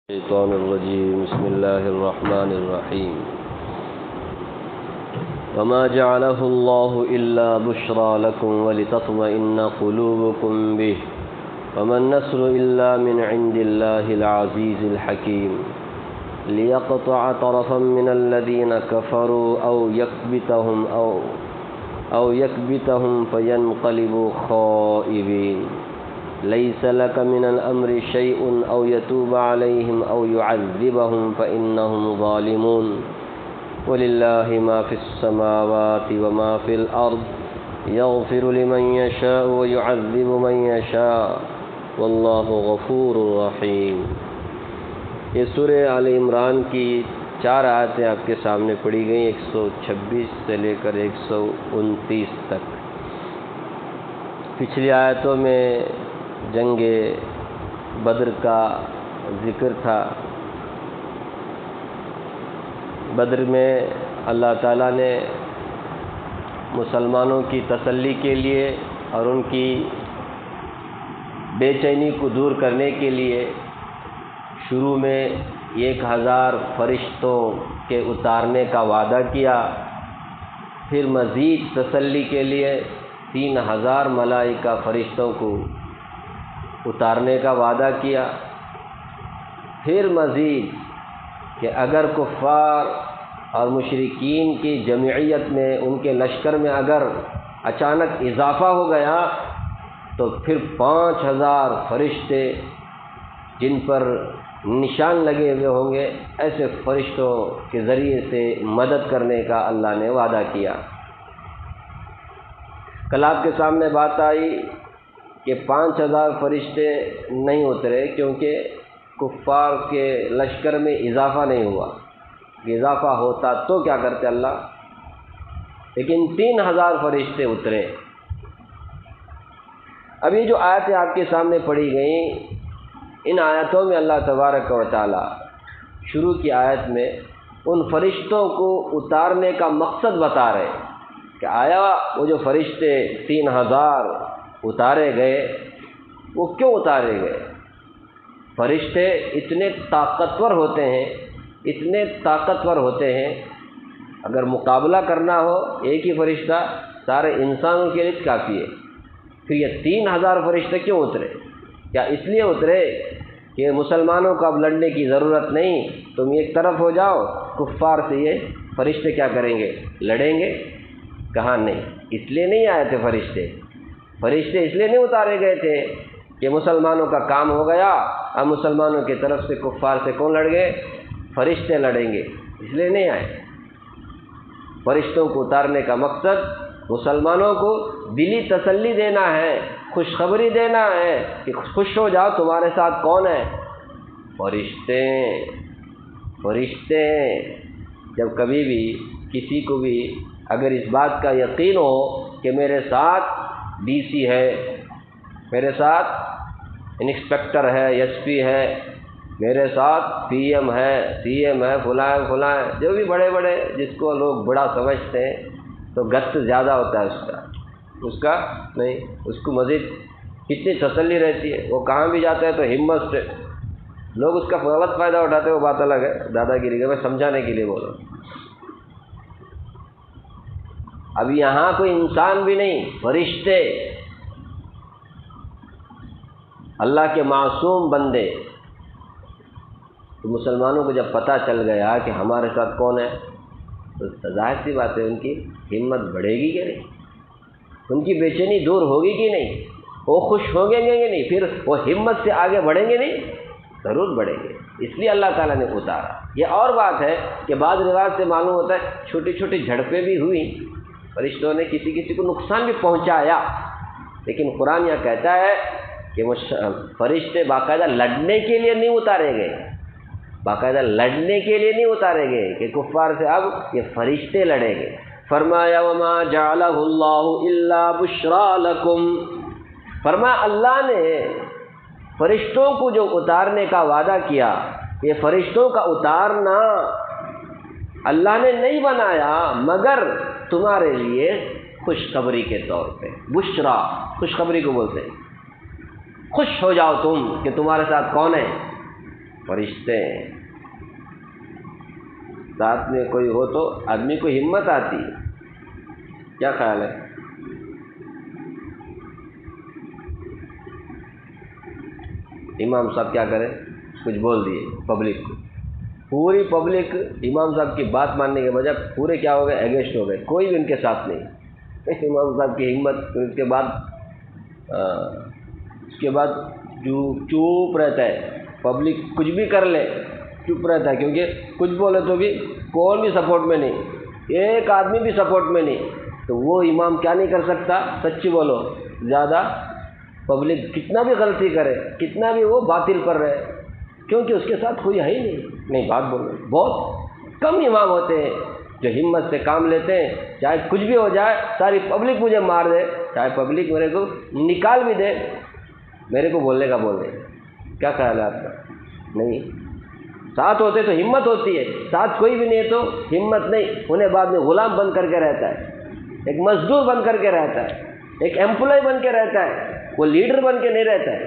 الشيطان الرجيم بسم الله الرحمن الرحيم وما جعله الله إلا بشرى لكم ولتطمئن قلوبكم به وما النصر إلا من عند الله العزيز الحكيم ليقطع طرفا من الذين كفروا أو يكبتهم فينقلبوا خائبين ليس لك من الأمر شيء أو يتوب عليهم أو يعذبهم فإنهم ظالمون ولله ما في السماوات وما في الأرض يغفر لمن يشاء ويعذب من يشاء والله غفور رحيم۔ یہ سورہ آل عمران کی 4 آیتیں آپ کے سامنے پڑھی گئیں، 126 سے لے کر 129 تک۔ پچھلی آیتوں میں جنگ بدر کا ذکر تھا۔ بدر میں اللہ تعالیٰ نے مسلمانوں کی تسلی کے لیے اور ان کی بے چینی کو دور کرنے کے لیے شروع میں 1000 فرشتوں کے اتارنے کا وعدہ کیا، پھر مزید تسلی کے لیے 3000 ملائکہ فرشتوں کو اتارنے کا وعدہ کیا، پھر مزید کہ اگر کفار اور مشرکین کی جمعیت میں ان کے لشکر میں اگر اچانک اضافہ ہو گیا تو پھر 5000 فرشتے جن پر نشان لگے ہوئے ہوں گے، ایسے فرشتوں کے ذریعے سے مدد کرنے کا اللہ نے وعدہ کیا۔ کل آپ کے سامنے بات آئی کہ 5000 فرشتے نہیں اترے کیونکہ کفار کے لشکر میں اضافہ نہیں ہوا۔ اضافہ ہوتا تو کیا کرتے اللہ، لیکن 3000 فرشتے اترے۔ اب یہ جو آیتیں آپ کے سامنے پڑھی گئیں، ان آیتوں میں اللہ تبارک و تعالی شروع کی آیت میں ان فرشتوں کو اتارنے کا مقصد بتا رہے کہ آیا وہ جو فرشتے 3000 اتارے گئے وہ کیوں اتارے گئے؟ فرشتے اتنے طاقتور ہوتے ہیں، اگر مقابلہ کرنا ہو ایک ہی فرشتہ سارے انسانوں کے لیے کافی ہے، پھر یہ 3000 فرشتے کیوں اترے؟ کیا اس لیے اترے کہ مسلمانوں کو اب لڑنے کی ضرورت نہیں، تم ایک طرف ہو جاؤ، کفار سے یہ فرشتے کیا کریں گے؟ لڑیں گے؟ کہاں نہیں، اس لیے نہیں آئے تھے فرشتے اس لیے نہیں اتارے گئے تھے کہ مسلمانوں کا کام ہو گیا، اب مسلمانوں کی طرف سے کفار سے کون لڑ گئے؟ فرشتے لڑیں گے، اس لیے نہیں آئے۔ فرشتوں کو اتارنے کا مقصد مسلمانوں کو دلی تسلی دینا ہے، خوشخبری دینا ہے کہ خوش ہو جاؤ، تمہارے ساتھ کون ہے؟ فرشتے۔ جب کبھی بھی کسی کو بھی اگر اس بات کا یقین ہو کہ میرے ساتھ ڈی سی ہے، میرے ساتھ انسپکٹر ہے، ایس پی ہے، میرے ساتھ پی ایم ہے، سی ایم ہے، فلاں جو بھی بڑے جس کو لوگ بڑا سمجھتے ہیں، تو گت زیادہ ہوتا ہے اس کا نہیں، اس کو مزید کتنی تسلی رہتی ہے، وہ کہاں بھی جاتا ہے تو ہمت سے، لوگ اس کا غلط فائدہ اٹھاتے ہیں، وہ بات الگ ہے، دادا گیری کا میں سمجھانے کے لیے بول رہا ہوں۔ اب یہاں کوئی انسان بھی نہیں، فرشتے، اللہ کے معصوم بندے۔ تو مسلمانوں کو جب پتہ چل گیا کہ ہمارے ساتھ کون ہے تو ظاہر سی بات ہے ان کی ہمت بڑھے گی کہ نہیں، ان کی بے چینی دور ہوگی کہ نہیں، وہ خوش ہوں گے کہ نہیں، پھر وہ ہمت سے آگے بڑھیں گے نہیں، ضرور بڑھیں گے۔ اس لیے اللہ تعالیٰ نے اتارا۔ یہ اور بات ہے کہ بعض روایت سے معلوم ہوتا ہے چھوٹی چھوٹی جھڑپیں بھی ہوئیں، فرشتوں نے کسی کو نقصان بھی پہنچایا، لیکن قرآن یہ کہتا ہے کہ وہ فرشتے باقاعدہ لڑنے کے لیے نہیں اتارے گئے، کہ کفار سے اب یہ فرشتے لڑیں گے۔ فرمایا وما جعلہ اللہ الا بشرا لکم، فرمایا اللہ نے فرشتوں کو جو اتارنے کا وعدہ کیا، یہ فرشتوں کا اتارنا اللہ نے نہیں بنایا مگر تمہارے لیے خوشخبری کے طور پہ۔ بشرا خوشخبری کو بولتے ہیں، خوش ہو جاؤ تم کہ تمہارے ساتھ کون ہے، فرشتے ہیں، ساتھ میں کوئی ہو تو آدمی کو ہمت آتی ہے۔ کیا خیال ہے؟ امام صاحب کیا کریں، کچھ بول دیے پبلک کو، پوری پبلک امام صاحب کی بات ماننے کے بجائے پورے کیا ہو گئے، اگینسٹ ہو گئے، کوئی بھی ان کے ساتھ نہیں۔ امام صاحب کی ہمت، اس کے بعد جو چوپ رہتا ہے، پبلک کچھ بھی کر لے چپ رہتا ہے، کیونکہ کچھ بولے تو بھی کون بھی سپورٹ میں نہیں، ایک آدمی بھی سپورٹ میں نہیں، تو وہ امام کیا نہیں کر سکتا، سچی بولو، زیادہ پبلک کتنا بھی غلطی کرے، کتنا بھی وہ باطل پر رہے، کیونکہ اس کے ساتھ کوئی ہے ہی نہیں بات بولنے۔ بہت کم امام ہوتے ہیں جو ہمت سے کام لیتے ہیں، چاہے کچھ بھی ہو جائے، ساری پبلک مجھے مار دے، چاہے پبلک میرے کو نکال بھی دے، میرے کو بولنے کا بول دے۔ کیا خیال ہے آپ کا؟ نہیں، ساتھ ہوتے تو ہمت ہوتی ہے، ساتھ کوئی بھی نہیں ہے تو ہمت نہیں، انہیں بعد میں غلام بن کر کے رہتا ہے، ایک مزدور بن کر کے رہتا ہے، ایک ایمپلائی بن کے رہتا ہے، وہ لیڈر بن کے نہیں رہتا ہے۔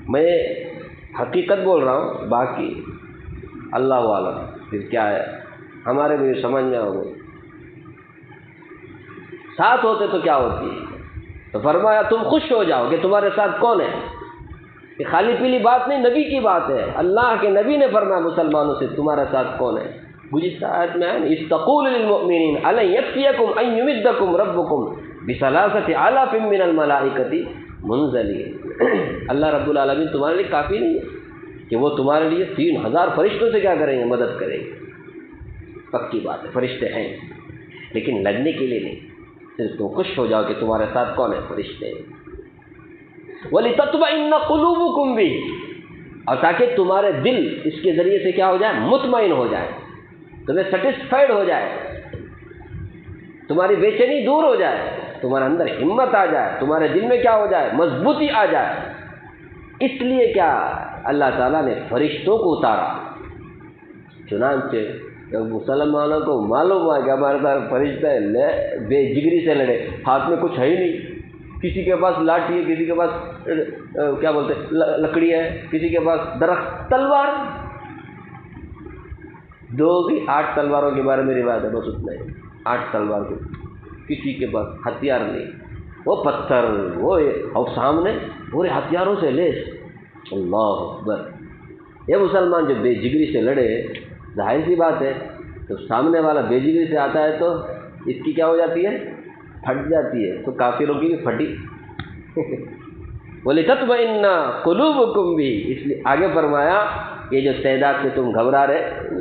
میں حقیقت بول رہا ہوں، باقی اللہ عالم پھر کیا ہے، ہمارے بھی سمجھ میں ہو گئی۔ ساتھ ہوتے تو کیا ہوتی ہے، تو فرمایا تم خوش ہو جاؤ کہ تمہارے ساتھ کون ہے۔ یہ خالی پیلی بات نہیں، نبی کی بات ہے، اللہ کے نبی نے فرمایا مسلمانوں سے تمہارے ساتھ کون ہے۔ گزشتہ آیت میں ہے استقول للمؤمنین الن یکفیکم ان یمدکم ربکم بثلاثۃ آلاف من الملائکۃ منزلین۔ اللہ رب العالمین تمہارے لیے کافی نہیں ہے کہ وہ تمہارے لیے 3000 فرشتوں سے کیا کریں گے، مدد کریں گے۔ پکی بات ہے، فرشتے ہیں، لیکن لڑنے کے لیے نہیں، صرف تم خوش ہو جاؤ کہ تمہارے ساتھ کون ہے، فرشتے ہیں۔ وَلِتَطْمَئِنَّ قُلُوبُكُمْ بِهِ، اور تاکہ تمہارے دل اس کے ذریعے سے کیا ہو جائے، مطمئن ہو جائے، تمہیں سیٹسفائیڈ ہو جائے، تمہاری بے چینی دور ہو جائے، تمہارے اندر ہمت آ جائے، تمہارے دل میں کیا ہو جائے، مضبوطی آ جائے۔ اس لیے کیا اللہ تعالیٰ نے فرشتوں کو اتارا۔ چنانچہ جب مسلمانوں کو معلوم ہوا کہ ہمارے ساتھ فرشتہ ہے، بے جگری سے لڑے، ہاتھ میں کچھ ہے ہی نہیں، کسی کے پاس لاٹھی ہے، کسی کے پاس کیا بولتے لکڑی ہے، کسی کے پاس درخت، تلوار، 8 تلواروں کے بارے میں روایت ہے، بس اتنا ہی، 8 تلوار کے، کسی کے پاس ہتھیار نہیں، وہ پتھر، وہ اور سامنے پورے ہتھیاروں سے لیس۔ اللہ اکبر! یہ مسلمان جو بے جگری سے لڑے، ظاہر سی بات ہے، تو سامنے والا بے جگری سے آتا ہے تو اس کی کیا ہو جاتی ہے، پھٹ جاتی ہے، تو کافروں کی بھی پھٹی۔ وَلِتَطْمَئِنَّ قُلُوبُكُمْ بِهِ، اس لیے آگے فرمایا یہ جو تعداد سے تم گھبرا رہے،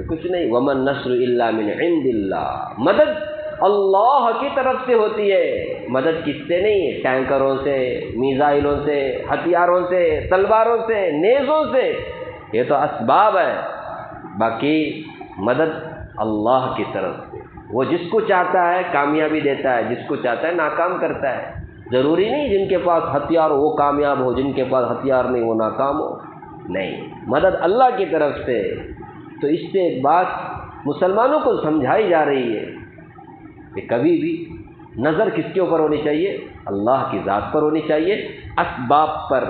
کچھ نہیں، وَمَا النَّصْرُ إِلَّا مِنْ عِنْدِ اللَّهِ، مدد اللہ کی طرف سے ہوتی ہے، مدد کس سے نہیں، ٹینکروں سے، میزائلوں سے، ہتھیاروں سے، تلواروں سے، نیزوں سے، یہ تو اسباب ہے، باقی مدد اللہ کی طرف سے۔ وہ جس کو چاہتا ہے کامیابی دیتا ہے، جس کو چاہتا ہے ناکام کرتا ہے۔ ضروری نہیں جن کے پاس ہتھیار ہو وہ کامیاب ہو، جن کے پاس ہتھیار نہیں وہ ناکام ہو، نہیں، مدد اللہ کی طرف سے۔ تو اس سے ایک بات مسلمانوں کو سمجھائی جا رہی ہے کہ کبھی بھی نظر کس کے اوپر ہونی چاہیے، اللہ کی ذات پر ہونی چاہیے، اسباب پر،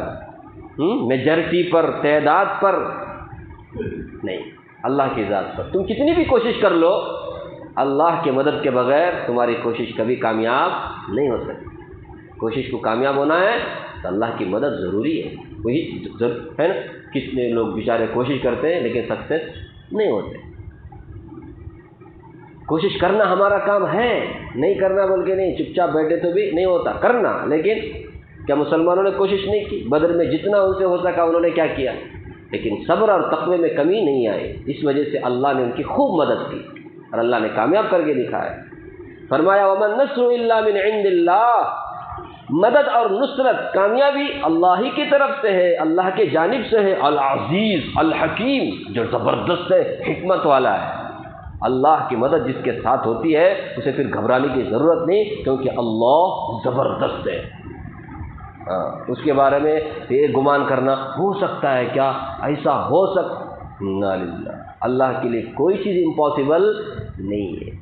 میجرٹی پر، تعداد پر نہیں، اللہ کی ذات پر۔ تم کتنی بھی کوشش کر لو، اللہ کی مدد کے بغیر تمہاری کوشش کبھی کامیاب نہیں ہو سکتی۔ کوشش کو کامیاب ہونا ہے تو اللہ کی مدد ضروری ہے، وہی ہے نا۔ کتنے لوگ بیچارے کوشش کرتے ہیں لیکن سکسیس نہیں ہوتے۔ کوشش کرنا ہمارا کام ہے، نہیں کرنا بول کے نہیں، چپ چاپ بیٹھے تو بھی نہیں ہوتا، کرنا۔ لیکن کیا مسلمانوں نے کوشش نہیں کی؟ بدر میں جتنا ان سے ہو سکا انہوں نے کیا کیا، لیکن صبر اور تقوی میں کمی نہیں آئی، اس وجہ سے اللہ نے ان کی خوب مدد کی اور اللہ نے کامیاب کر کے دکھایا۔ فرمایا وَمَا النَّصْرُ إِلَّا مِنْ عِنْدِ اللَّهِ، مدد اور نصرت، کامیابی اللہ ہی کی طرف سے ہے، اللہ کے جانب سے ہے۔ العزیز الحکیم، جو زبردست ہے، حکمت والا ہے۔ اللہ کی مدد جس کے ساتھ ہوتی ہے اسے پھر گھبرانے کی ضرورت نہیں، کیونکہ اللہ زبردست ہے۔ اس کے بارے میں یہ گمان کرنا ہو سکتا ہے کیا، ایسا ہو سکتا، اللہ کے لیے کوئی چیز امپاسبل نہیں ہے۔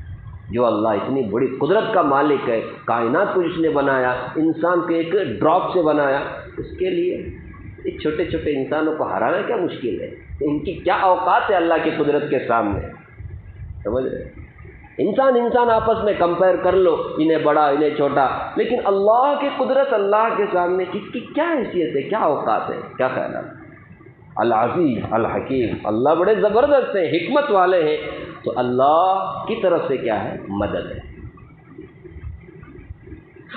جو اللہ اتنی بڑی قدرت کا مالک ہے، کائنات کو جس نے بنایا، انسان کو ایک ڈراپ سے بنایا، اس کے لیے اس چھوٹے چھوٹے انسانوں کو ہرانا کیا مشکل ہے؟ ان کی کیا اوقات ہے اللہ کی قدرت کے سامنے، سمجھ رہے؟ انسان آپس میں کمپیئر کر لو، انہیں بڑا انہیں چھوٹا، لیکن اللہ کی قدرت، اللہ کے سامنے کس کی کیا حیثیت ہے، کیا اوقات ہے، کیا خیالات؟ العزیز الحکیم، اللہ بڑے زبردست ہیں، حکمت والے ہیں، تو اللہ کی طرف سے کیا ہے؟ مدد ہے۔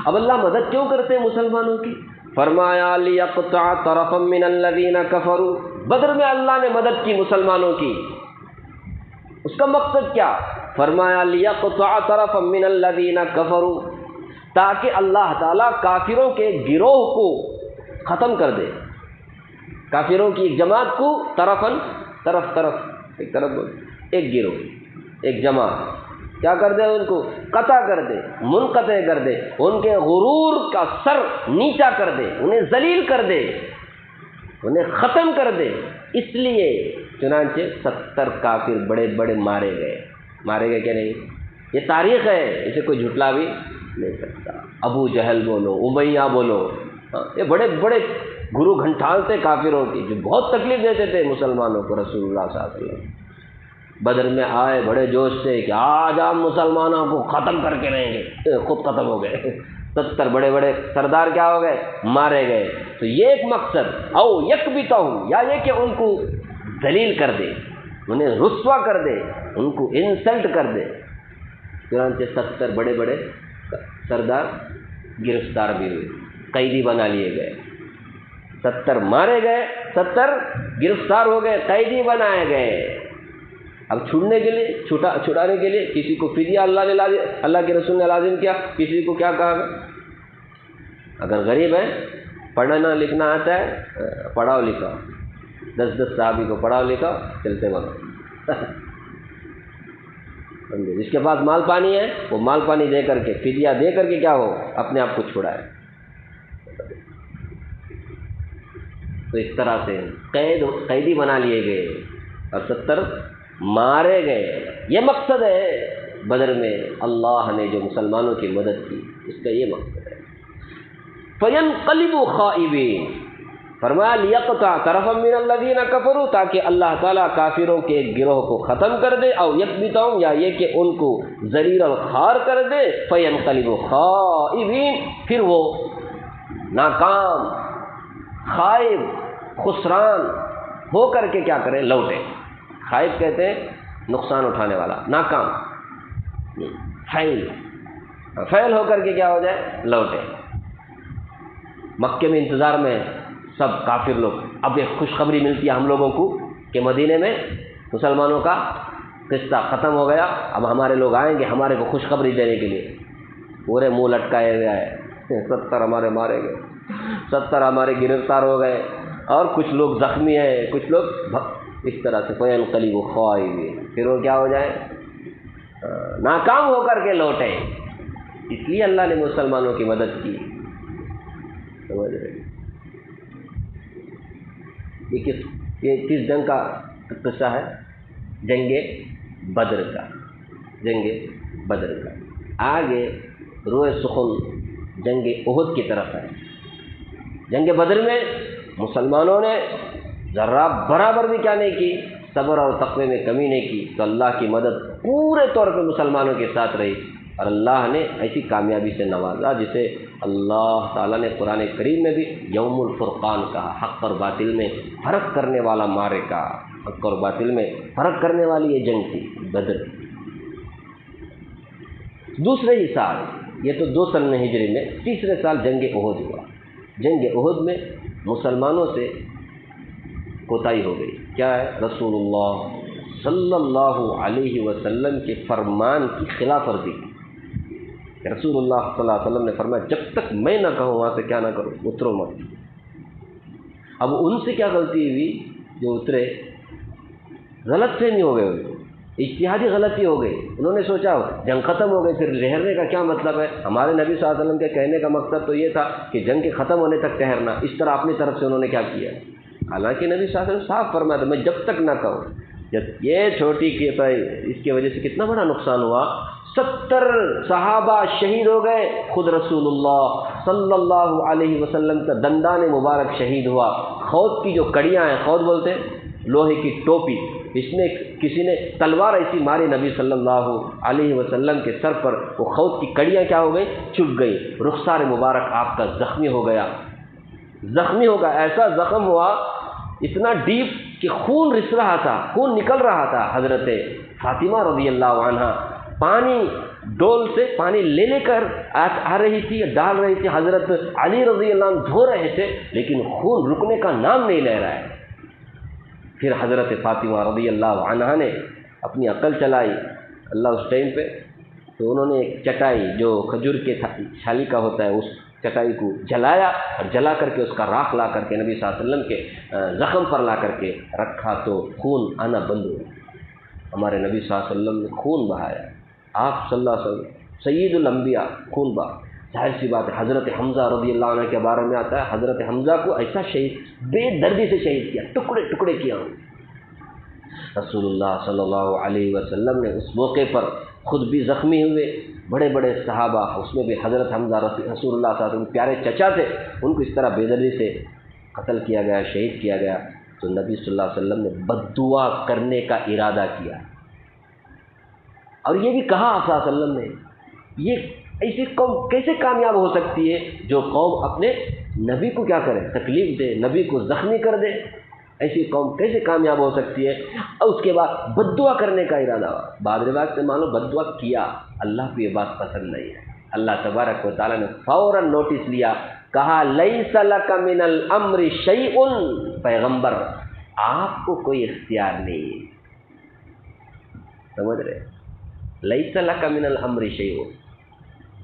اب اللہ مدد کیوں کرتے ہیں مسلمانوں کی؟ فرمایا لیقطع طرفا من الذین کفروا، بدر میں اللہ نے مدد کی مسلمانوں کی، اس کا مقصد کیا؟ فرمایا لیقطع طرفا من الذین کفروا، تاکہ اللہ تعالیٰ کافروں کے گروہ کو ختم کر دے، کافروں کی ایک جماعت کو، طرف ایک طرف ایک گروہ ایک جماعت کیا کر دے؟ ان کو قطع کر دے، منقطع کر دے، ان کے غرور کا سر نیچا کر دے، انہیں ذلیل کر دے، انہیں ختم کر دے۔ اس لیے چنانچہ 70 کافر بڑے بڑے مارے گئے کہ نہیں؟ یہ تاریخ ہے، اسے کوئی جھٹلا بھی نہیں سکتا۔ ابو جہل بولو، امیہ بولو، یہ بڑے بڑے گرو گھنٹال تھے کافروں کی، جو بہت تکلیف دیتے تھے مسلمانوں کو۔ رسول اللہ صلی اللہ علیہ وسلم بدر میں آئے بڑے جوش سے کہ آج ہم مسلمانوں کو ختم کر کے رہیں گے، خود ختم ہو گئے، 70 بڑے بڑے سردار کیا ہو گئے؟ مارے گئے۔ تو یہ ایک مقصد، او یکبتہم، یا یہ کہ ان کو ذلیل کر دے، انہیں رسوا کر دے، ان کو انسلٹ کر دے۔ چنانچہ 70 بڑے بڑے سردار گرفتار بھی ہوئے، قیدی بنا لیے گئے، 70 مارے گئے، 70 گرفتار ہو گئے، قیدی بنائے گئے۔ اب چھڑانے کے لیے کسی کو فدیہ اللہ کے رسول نے لازم کیا، کسی کو کیا کہا؟ اگر غریب ہے، پڑھنا لکھنا آتا ہے، پڑھاؤ لکھاؤ، 10 صحابی کو پڑھاؤ لکھاؤ، چلتے وقت جس کے پاس مال پانی ہے وہ مال پانی دے کر کے، فدیہ دے کر کے کیا ہو؟ اپنے آپ کو چھڑائے۔ تو اس طرح سے قیدی بنا لیے گئے اور 70 مارے گئے۔ یہ مقصد ہے بدر میں اللہ نے جو مسلمانوں کی مدد کی، اس کا یہ مقصد ہے۔ فَيَنْقَلِبُوا خَائِبِينَ، فرمایا لیقطع طرفا من الذین کفروا، تاکہ اللہ تعالیٰ کافروں کے گروہ کو ختم کر دے، او یکبتہم، یا یہ کہ ان کو ذلیل الخوار کر دے۔ فَيَنْقَلِبُوا خَائِبِينَ، پھر وہ ناکام، خائب، خسران ہو کر کے کیا کریں؟ لوٹے۔ خائب کہتے ہیں نقصان اٹھانے والا، ناکام، فیل ہو کر کے کیا ہو جائے؟ لوٹے۔ مکے میں انتظار میں سب کافر لوگ، اب ایک خوشخبری ملتی ہے ہم لوگوں کو کہ مدینے میں مسلمانوں کا قصہ ختم ہو گیا، اب ہمارے لوگ آئیں گے ہمارے کو خوشخبری دینے کے لیے۔ پورے منہ لٹکائے ہوئے آئے، 70 ہمارے مارے گئے، 70 ہمارے گرفتار ہو گئے، اور کچھ لوگ زخمی ہیں، کچھ لوگ اس طرح سے فَيَنْقَلِبُوا خَائِبِينَ، پھر وہ کیا ہو جائے؟ ناکام ہو کر کے لوٹے۔ اس لیے اللہ نے مسلمانوں کی مدد کی، سمجھ رہے؟ یہ کس جنگ کا قصہ ہے؟ جنگ بدر کا، جنگ بدر کا۔ آگے روئے سخن جنگ احد کی طرف ہے۔ جنگ بدر میں مسلمانوں نے ذرہ برابر بھی کیا نہیں کی، صبر اور تقوی میں کمی نہیں کی، تو اللہ کی مدد پورے طور پہ مسلمانوں کے ساتھ رہی، اور اللہ نے ایسی کامیابی سے نوازا جسے اللہ تعالیٰ نے قرآن کریم میں بھی یوم الفرقان کہا۔ حق اور باطل میں فرق کرنے والا معرکہ، حق اور باطل میں فرق کرنے والی یہ جنگ تھی بدر۔ دوسرے ہی سال، یہ تو 2 سن ہجری میں، تیسرے سال جنگ احد ہوا۔ جنگ احد میں مسلمانوں سے کوتاہی ہو گئی۔ کیا ہے؟ رسول اللہ صلی اللہ علیہ وسلم کے فرمان کی خلاف ورزی کی۔ رسول اللہ صلی اللہ علیہ وسلم نے فرمایا جب تک میں نہ کہوں وہاں سے کیا نہ کرو، اترو مت۔ اب ان سے کیا غلطی ہوئی جو اترے؟ غلط فہمی ہو گئے، اجتہادی غلطی ہو گئی۔ انہوں نے سوچا جنگ ختم ہو گئی، پھر ٹھہرنے کا کیا مطلب ہے؟ ہمارے نبی صلی اللہ علیہ وسلم کے کہنے کا مقصد تو یہ تھا کہ جنگ کے ختم ہونے تک ٹھہرنا، اس طرح اپنی طرف سے انہوں نے کیا کیا؟ حالانکہ نبی صلی اللہ علیہ وسلم صاف فرمایا تھا میں جب تک نہ کہوں۔ جب یہ چھوٹی کی اس کی وجہ سے کتنا بڑا نقصان ہوا، 70 صحابہ شہید ہو گئے، خود رسول اللہ صلی اللہ علیہ وسلم کا دندان مبارک شہید ہوا، خود کی جو کڑیاں ہیں، خود بولتے ہیں لوہے کی ٹوپی، اس نے کسی نے تلوار ایسی ماری نبی صلی اللہ علیہ وسلم کے سر پر، وہ خود کی کڑیاں کیا ہو گئی؟ چبھ گئی، رخسار مبارک آپ کا زخمی ہو گیا، ایسا زخم ہوا اتنا ڈیپ کہ خون رس رہا تھا، خون نکل رہا تھا۔ حضرت فاطمہ رضی اللہ عنہ پانی ڈول سے پانی لے کر آ رہی تھی، ڈال رہی تھی، حضرت علی رضی اللہ عنہ دھو رہے تھے، لیکن خون رکنے کا نام نہیں لے رہا ہے۔ پھر حضرت فاطمہ رضی اللہ عنہ نے اپنی عقل چلائی اللہ اس ٹائم پہ، تو انہوں نے ایک چٹائی جو کھجور کے چھالی کا ہوتا ہے، اس چٹائی کو جلایا، اور جلا کر کے اس کا راکھ لا کر کے نبی صلی اللہ علیہ وسلم کے زخم پر لا کر کے رکھا، تو خون آنا بند ہوا۔ ہمارے نبی صلی اللہ علیہ وسلم نے خون بہایا، آپ صلی اللہ علیہ وسلم سید الانبیاء خون بہا۔ ظاہر سی بات ہے، حضرت حمزہ رضی اللہ عنہ کے بارے میں آتا ہے، حضرت حمزہ کو ایسا شہید، بے دردی سے شہید کیا، ٹکڑے ٹکڑے کیا۔ رسول اللہ صلی اللہ علیہ وسلم نے اس موقع پر خود بھی زخمی ہوئے، بڑے بڑے صحابہ، اس میں بھی حضرت حمزہ رسول اللہ صلی اللہ علیہ وسلم پیارے چچا تھے، ان کو اس طرح بے دردی سے قتل کیا گیا، شہید کیا گیا۔ تو نبی صلی اللہ علیہ وسلم نے بد دعا کرنے کا ارادہ کیا، اور یہ بھی کہا آپ صلی اللہ علیہ وسلم نے، یہ ایسی قوم کیسے کامیاب ہو سکتی ہے جو قوم اپنے نبی کو کیا کرے؟ تکلیف دے، نبی کو زخمی کر دے، ایسی قوم کیسے کامیاب ہو سکتی ہے؟ اور اس کے بعد بد دعا کرنے کا ارادہ ہوا۔ بعض روایت سے معلوم بد دعا کیا، اللہ کو یہ بات پسند نہیں ہے۔ اللہ تبارک و تعالیٰ نے فوراً نوٹس لیا، کہا لیس لک من الامر شیء، پیغمبر آپ کو کوئی اختیار نہیں ہے، سمجھ رہے؟ لیس لک من الامر شیء،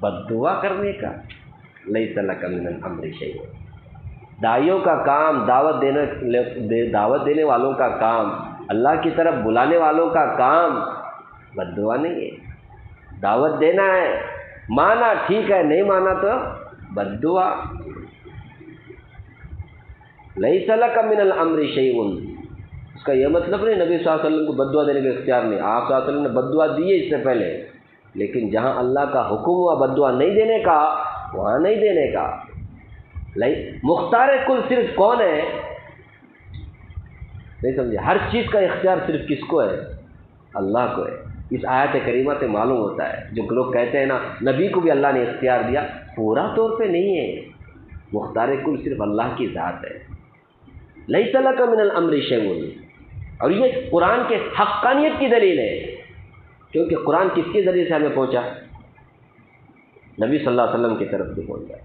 بد دعا کرنے کا، لیس لک من الامر شیء۔ داعیوں کا کام، دعوت دینے والوں کا کام، اللہ کی طرف بلانے والوں کا کام بد دعا نہیں ہے، دعوت دینا ہے، مانا ٹھیک ہے، نہیں مانا تو بد دعا۔ لیس لک من الامر شیء، اس کا یہ مطلب نہیں نبی صلی اللہ علیہ وسلم کو بد دعا دینے کا اختیار نہیں، آپ صلی اللہ علیہ وسلم نے بد دعا دی ہے اس سے پہلے، لیکن جہاں اللہ کا حکم ہوا بد دعا نہیں دینے کا، وہاں نہیں دینے کا۔ مختار کل صرف کون ہے؟ نہیں سمجھے؟ ہر چیز کا اختیار صرف کس کو ہے؟ اللہ کو ہے۔ اس آیت کریمہ سے معلوم ہوتا ہے، جو لوگ کہتے ہیں نا نبی کو بھی اللہ نے اختیار دیا، پورا طور پہ نہیں ہے، مختار کل صرف اللہ کی ذات ہے۔ لیس لک من الامر شیء، اور یہ قرآن کے حقانیت کی دلیل ہے، کیونکہ قرآن کس کے ذریعے سے ہمیں پہنچا؟ نبی صلی اللہ علیہ وسلم کی طرف سے پہنچا۔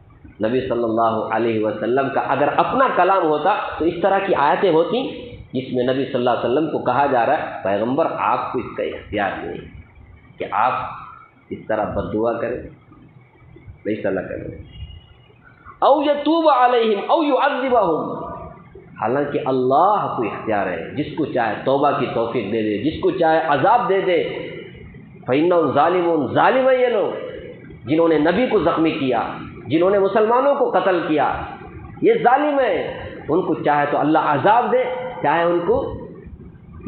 نبی صلی اللہ علیہ وسلم کا اگر اپنا کلام ہوتا تو اس طرح کی آیتیں ہوتی جس میں نبی صلی اللہ علیہ وسلم کو کہا جا رہا ہے پیغمبر آپ کو اس کا اختیار نہیں کہ آپ اس طرح بد دعا کریں، نہیں صلاح کریں، او یتوب علیہم او یعذبہم، حالانکہ اللہ کو اختیار ہے، جس کو چاہے توبہ کی توفیق دے دے، جس کو چاہے عذاب دے دے۔ فإنہم ظالمون، ظالم ہیں یہ لوگ جنہوں نے نبی کو زخمی کیا، جنہوں نے مسلمانوں کو قتل کیا، یہ ظالم ہیں۔ ان کو چاہے تو اللہ عذاب دے، چاہے ان کو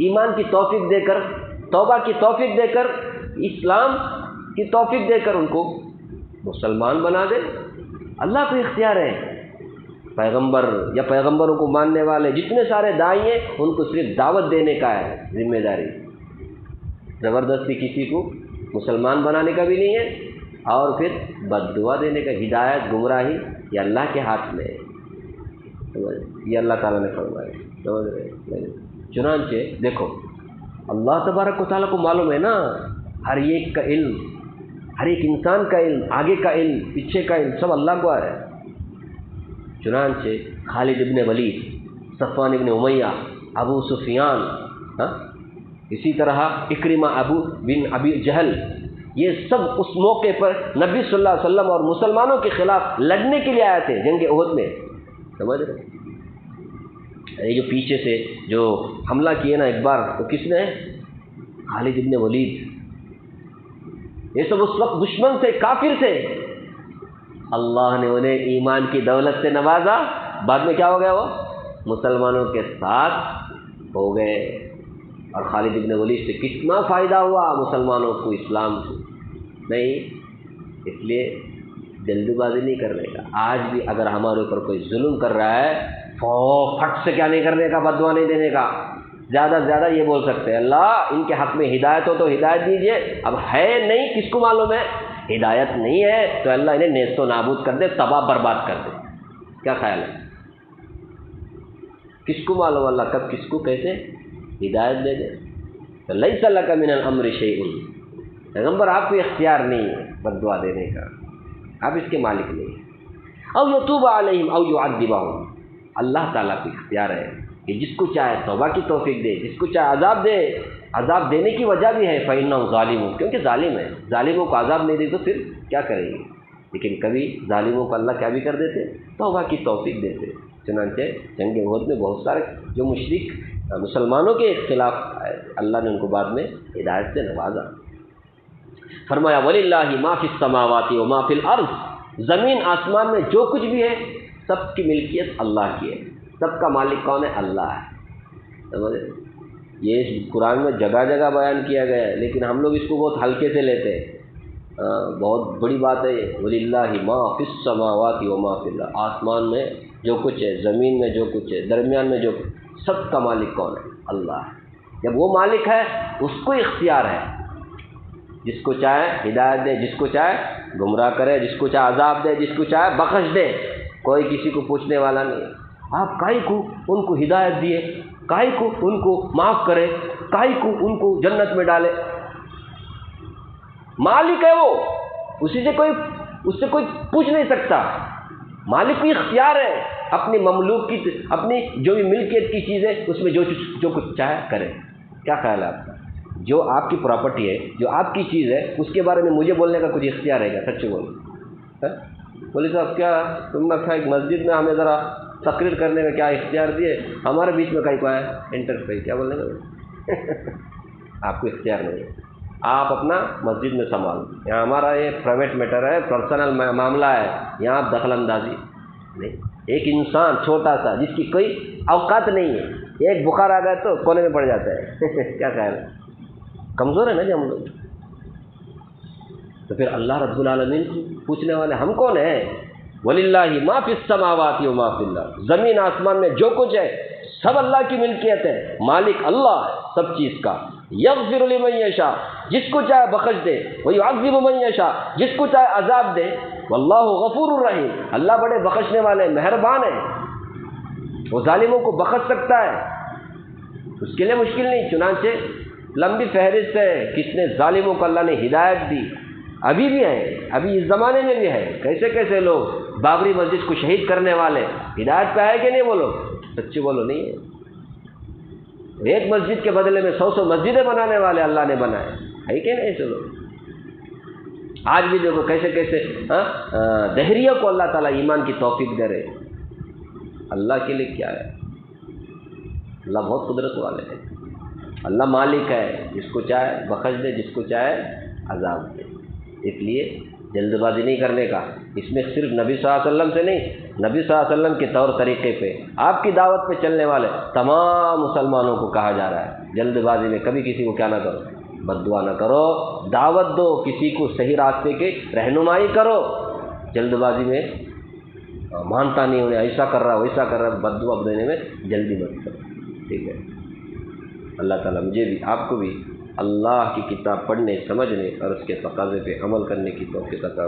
ایمان کی توفیق دے کر، توبہ کی توفیق دے کر، اسلام کی توفیق دے کر ان کو مسلمان بنا دے، اللہ کو اختیار ہے۔ پیغمبر یا پیغمبروں کو ماننے والے جتنے سارے داعی ہیں ان کو صرف دعوت دینے کا ہے ذمہ داری، زبردستی کسی کو مسلمان بنانے کا بھی نہیں ہے، اور پھر بد دعا دینے کا، ہدایت گمراہی یہ اللہ کے ہاتھ میں ہے، یہ اللہ تعالیٰ نے فرمایا۔ چنانچہ دیکھو اللہ تبارک و تعالیٰ کو معلوم ہے نا ہر ایک کا علم، ہر ایک انسان کا علم، آگے کا علم، پیچھے کا علم، سب اللہ کو ہے۔ چنانچہ خالد ابن ولید، صفوان ابن امیہ، ابو سفیان، اسی طرح اکرمہ ابو بن ابی جہل، یہ سب اس موقع پر نبی صلی اللہ علیہ وسلم اور مسلمانوں کے خلاف لڑنے کے لیے آئے تھے جنگ احد میں، سمجھ رہے؟ یہ جو پیچھے سے جو حملہ کیے نا ایک بار، تو کس نے؟ خالد ابن ولید۔ یہ سب اس وقت دشمن سے، کافر سے، اللہ نے انہیں ایمان کی دولت سے نوازا، بعد میں کیا ہو گیا؟ وہ مسلمانوں کے ساتھ ہو گئے، اور خالد ابن ولید سے کتنا فائدہ ہوا مسلمانوں کو، اسلام کو نہیں۔ اس لیے جلد بازی نہیں کرنے کا۔ آج بھی اگر ہمارے اوپر کوئی ظلم کر رہا ہے، پھٹ سے کیا نہیں کرنے کا، بد دعا نہیں دینے کا، زیادہ سے زیادہ یہ بول سکتے ہیں اللہ ان کے حق میں ہدایت ہو تو ہدایت دیجیے، اب ہے نہیں کس کو معلوم ہے، ہدایت نہیں ہے تو اللہ انہیں نیست و نابود کر دے، تباہ برباد کر دے۔ کیا خیال ہے؟ کس کو معلوم اللہ کب کس کو کیسے ہدایت دے دے؟ تو لیس لک من الامر شیء، پیغمبر آپ کو اختیار نہیں ہے بد دعا دینے کا، آپ اس کے مالک نہیں ہیں۔ او یتوب علیہم او یعذبہم، اللہ تعالیٰ کو اختیار ہے کہ جس کو چاہے توبہ کی توفیق دے، جس کو چاہے عذاب دے۔ عذاب دینے کی وجہ بھی ہے فإنہم ظالمون، کیونکہ ظالم ہے، ظالموں کو عذاب نہیں دے تو پھر کیا کریں گے؟ لیکن کبھی ظالموں کو اللہ کیا بھی کر دیتے، توبہ کی توفیق دیتے۔ چنانچہ جنگ احد میں بہت سارے جو مشرک مسلمانوں کے خلاف اللہ نے ان کو بعد میں ہدایت سے نوازا۔ فرمایا وَلِلَّهِ مَا فِي السَّمَاوَاتِ وَمَا فِي الْأَرْضِ، زمین آسمان میں جو کچھ بھی ہے سب کی ملکیت اللہ کی ہے، سب کا مالک کون ہے؟ اللہ ہے۔ سمجھے؟ یہ قرآن میں جگہ جگہ بیان کیا گیا ہے، لیکن ہم لوگ اس کو بہت ہلکے سے لیتے ہیں۔ بہت بڑی بات ہے یہ، وَلِلَّهِ مَا فِي السَّمَاوَاتِ وَمَا فِي الْأَرْضِ، آسمان میں جو کچھ ہے، زمین میں جو کچھ ہے، درمیان میں جو کچھ، سب کا مالک کون ہے؟ اللہ ہے۔ جب وہ مالک ہے اس کو اختیار ہے، جس کو چاہے ہدایت دے، جس کو چاہے گمراہ کرے، جس کو چاہے عذاب دے، جس کو چاہے بخش دے، کوئی کسی کو پوچھنے والا نہیں ہے۔ آپ کائی کو ان کو ہدایت دیے، کائی کو ان کو معاف کرے، کائی کو ان کو جنت میں ڈالے، مالک ہے وہ، اس سے کوئی پوچھ نہیں سکتا۔ مالک کو اختیار ہے اپنی مملوک کی، اپنی جو بھی ملکیت کی چیز ہے اس میں جو کچھ چاہے کرے۔ کیا خیال ہے آپ کا؟ جو آپ کی پراپرٹی ہے، جو آپ کی چیز ہے، اس کے بارے میں مجھے بولنے کا کچھ اختیار ہے کیا؟ سچ بولو۔ بولے صاحب کیا تم نے ایک مسجد میں ہمیں ذرا تقریر کرنے کا کیا اختیار دیے، ہمارے بیچ میں کہیں کو ہے انٹرفیئر کیا بولنے کا؟ آپ کو اختیار نہیں ہے، آپ اپنا مسجد میں سنبھالو، یہاں ہمارا یہ پرائیویٹ میٹر ہے، پرسنل معاملہ ہے، یہاں آپ دخل اندازی نہیں۔ ایک انسان چھوٹا سا جس کی کوئی اوقات نہیں ہے، ایک بخار آ گیا تو کونے میں پڑ جاتا ہے۔ کیا خیال ہے؟ کمزور ہے نا جی ہم لوگ۔ تو پھر اللہ رب العالمین کو پوچھنے والے ہم کون ہیں؟ وَلِلَّهِ مَا فِي السَّمَاوَاتِ وَمَا فِي الْأَرْضِ، زمین آسمان میں جو کچھ ہے سب اللہ کی ملکیت ہے، مالک اللہ ہے سب چیز کا۔ یغفر لمن یشاء، جس کو چاہے بخش دے، ویعذب من یشاء، جس کو چاہے عذاب دے، واللہ غفور الرحیم، اللہ بڑے بخشنے والے مہربان ہیں، وہ ظالموں کو بخش سکتا ہے، اس کے لیے مشکل نہیں۔ چنانچہ لمبی فہرست ہے کس نے ظالموں کو اللہ نے ہدایت دی، ابھی بھی ہے، ابھی اس زمانے میں بھی ہے، کیسے کیسے لوگ بابری مسجد کو شہید کرنے والے ہدایت پہ ہے کہ نہیں؟ وہ لوگ سچی بولو نہیں ہے۔ ایک مسجد کے بدلے میں 100 مسجدیں بنانے والے اللہ نے بنائے، ہے کہ نہیں ایسے لوگ؟ آج بھی دیکھو کیسے کیسے دہریوں کو اللہ تعالیٰ ایمان کی توفیق دے رہے۔ اللہ کے لیے کیا ہے؟ اللہ بہت قدرت والے ہیں، اللہ مالک ہے، جس کو چاہے بخش دے، جس کو چاہے عذاب دے۔ اس لیے جلد بازی نہیں کرنے کا، اس میں صرف نبی صلی اللہ علیہ وسلم سے نہیں، نبی صلی اللہ علیہ وسلم کے طور طریقے پہ آپ کی دعوت پہ چلنے والے تمام مسلمانوں کو کہا جا رہا ہے جلد بازی میں کبھی کسی کو کیا نہ کرو، بد دعا نہ کرو، دعوت دو، کسی کو صحیح راستے کی رہنمائی کرو، جلد بازی میں مانتا نہیں انہیں ایسا کر رہا ویسا کر رہا، بد دعا دینے میں جلدی مت کرو، ٹھیک ہے؟ اللہ تعالیٰ مجھے بھی آپ کو بھی اللہ کی کتاب پڑھنے، سمجھنے اور اس کے تقاضے پہ عمل کرنے کی توفیق عطا